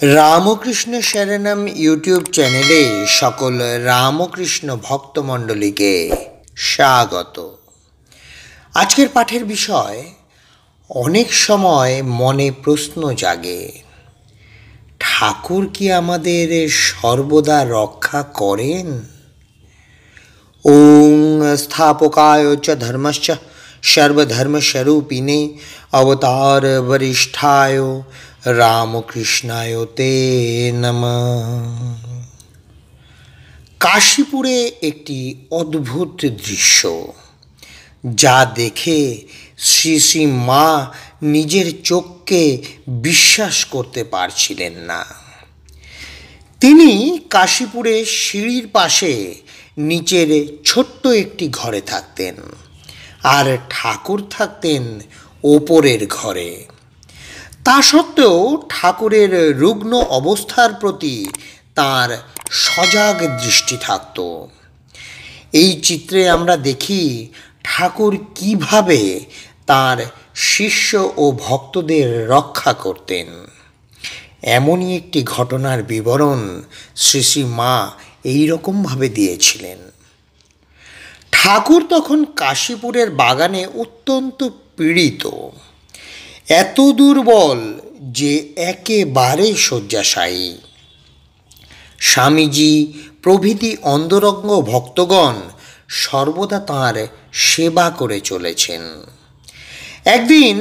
Ramakrishna শরণম YouTube চ্যানেলে সকল রামকৃষ্ণ ভক্তমণ্ডলীকে স্বাগত। আজকের পাঠের বিষয়, অনেক সময় মনে প্রশ্ন জাগে, ঠাকুর কি আমাদের সর্বদা রক্ষা করেন? ওং স্থাপকায় চ ধর্মস্য সর্বধর্মস্বরূপিণে অবতার বরিষ্ঠায় রামকৃষ্ণায় তে নমঃ। কাশীপুরে একটি অদ্ভুত দৃশ্য, যা দেখে শ্রী শ্রী মা নিজের চোখকে বিশ্বাস করতে পারছিলেন না। তিনি কাশীপুরে সিঁড়ির পাশে নিচের ছোট্ট একটি ঘরে থাকতেন, আর ঠাকুর থাকতেন ওপরের ঘরে। তা সত্ত্বেও ঠাকুরের রুগ্ন অবস্থার প্রতি তার সজাগ দৃষ্টি থাকত। এই চিত্রে আমরা দেখি ঠাকুর কিভাবে তার শিষ্য ও ভক্তদের রক্ষা করতেন। এমনই একটি ঘটনার বিবরণ শ্রী শ্রী মা এইরকমভাবে দিয়েছিলেন। ঠাকুর তখন কাশীপুরের বাগানে অত্যন্ত পীড়িত, এত দুর্বল যে একেবারে শয্যাশায়ী। স্বামীজি প্রভৃতি অন্তরঙ্গ ভক্তগণ সর্বদা তাঁর সেবা করে চলেছেন। একদিন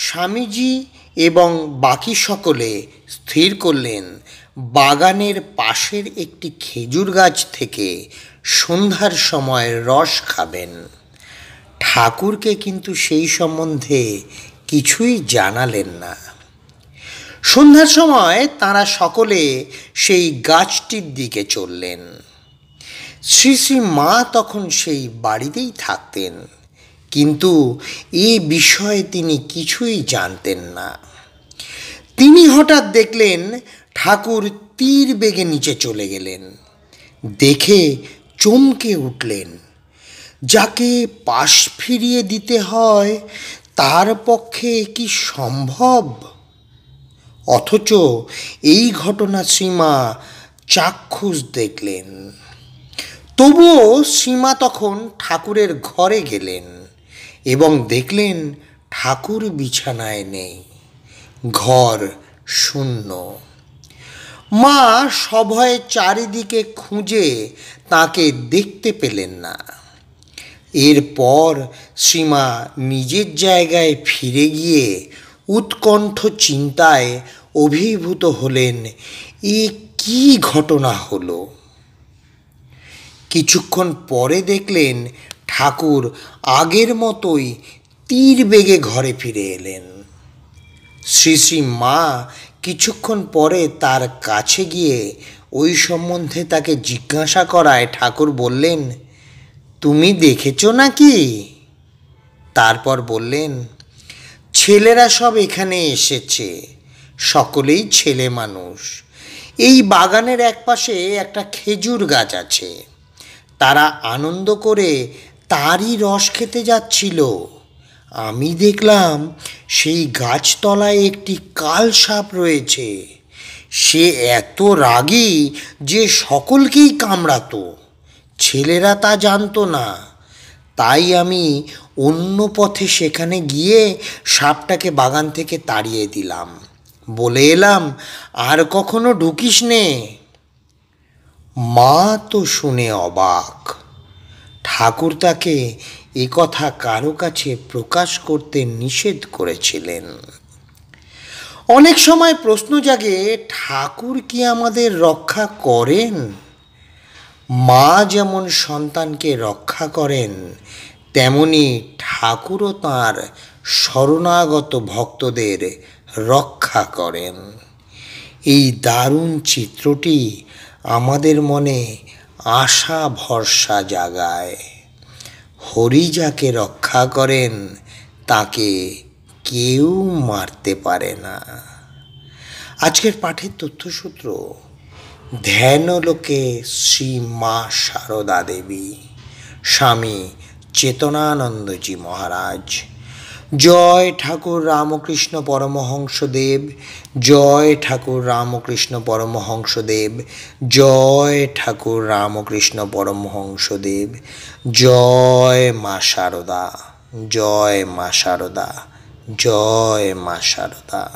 স্বামীজি এবং বাকি সকলে স্থির করলেন বাগানের পাশের একটি খেজুর গাছ থেকে সন্ধ্যার সময় রস খাবেন। ঠাকুরকে কিন্তু সেই সম্বন্ধে কিছুই জানালেন না। সন্ধ্যার সময় তাঁরা সকলে সেই গাছটির দিকে চললেন। শ্রী শ্রী মা তখন সেই বাড়িতেই থাকতেন, কিন্তু এ বিষয়ে তিনি কিছুই জানতেন না। তিনি হঠাৎ দেখলেন ঠাকুর তীর বেগে নিচে চলে গেলেন। দেখে চমকে উঠলেন। যাকে পাশ ফিরিয়ে দিতে হয় তার পক্ষে কি সম্ভব? অথচ এই ঘটনা শ্রীমা চাক্ষুষ দেখলেন। তবুও শ্রীমা তখন ঠাকুরের ঘরে গেলেন এবং দেখলেন ঠাকুর বিছানায় নেই, ঘর শূন্য। মা সভয়ে চারিদিকে খুঁজে তাকে দেখতে পেলেন না। এরপর শ্রীমা নিজের জায়গায় ফিরে গিয়ে উৎকণ্ঠ চিন্তায় অভিভূত হলেন, এ কি ঘটনা হলো। কিছুক্ষণ পরে দেখলেন ঠাকুর আগের মতোই তীর বেগে ঘরে ফিরে এলেন। শ্রী শ্রী মা কিছুক্ষণ পরে তার কাছে গিয়ে ওই সম্বন্ধে তাকে জিজ্ঞাসা করায় ঠাকুর বললেন, তুমি দেখেছ নাকি? তারপর বললেন, ছেলেরা সব এখানে এসেছে, সকলেই ছেলে মানুষ। এই বাগানের একপাশে একটা খেজুর গাছ আছে, তারা আনন্দ করে তারই রস খেতে যাচ্ছিল। আমি দেখলাম সেই গাছতলায় একটি কাল সাপ রয়েছে। সে এত রাগী যে সকলকেই কামড়াতো। ছেলেরা তা জানতো না, তাই আমি অন্য পথে সেখানে গিয়ে সাপটাকে বাগান থেকে তাড়িয়ে দিলাম, বলে এলাম আর কখনো ঢুকিস নে। মা তো শুনে অবাক। ঠাকুর তাকে এ কথা কারো কাছে প্রকাশ করতে নিষেধ করেছিলেন। অনেক সময় প্রশ্ন জাগে, ঠাকুর কি আমাদের রক্ষা করেন? মা যেমন সন্তানকে রক্ষা করেন, তেমনি ঠাকুরও তাঁর শরণাগত ভক্তদের রক্ষা করেন। এই দারুণ চিত্রটি আমাদের মনে আশা ভরসা জাগায়। হরি যাকে রক্ষা করেন তাকে কেউ মারতে পারে না। আজকের পাঠের তথ্যসূত্র, ধ্যানলোকে শ্রী মা সারদা দেবী, স্বামী চেতনানন্দজি মহারাজ, জয় ঠাকুর রামকৃষ্ণ পরমহংসদেব, জয় ঠাকুর রামকৃষ্ণ পরমহংসদেব, জয় ঠাকুর রামকৃষ্ণ পরমহংসদেব, জয় মা শারদা, জয় মা শারদা, জয় মা শারদা।